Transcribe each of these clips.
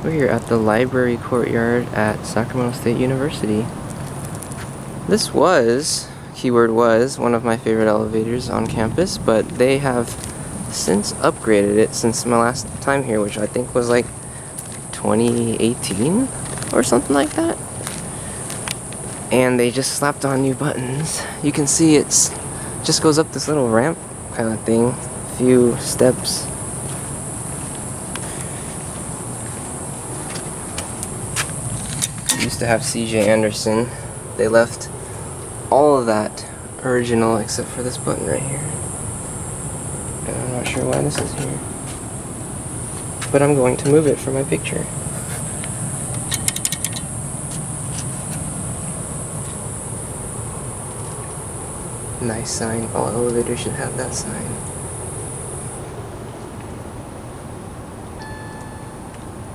We're here at the library courtyard at Sacramento State University. This was, keyword was, one of my favorite elevators on campus, but they have since upgraded it since my last time here, which I think was like 2018 or something like that. And they just slapped on new buttons. You can see it's just goes up this little ramp kind of thing, a few steps. Used to have C.J. Anderson. They left all of that original except for this button right here. And I'm not sure why this is here. But I'm going to move it for my picture. Nice sign. All elevators should have that sign.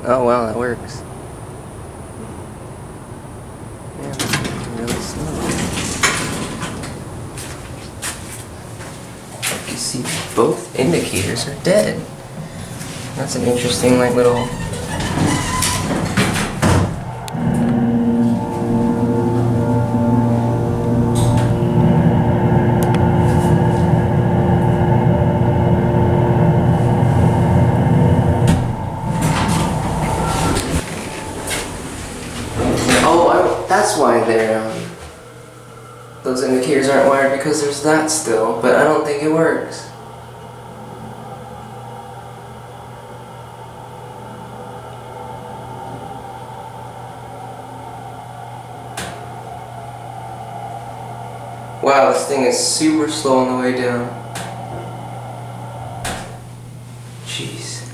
Oh wow, that works. Yeah, really slow. You see, both indicators are dead. That's an interesting, like, little. That's why those indicators aren't wired, because there's that still, but I don't think it works. Wow, this thing is super slow on the way down. Jeez.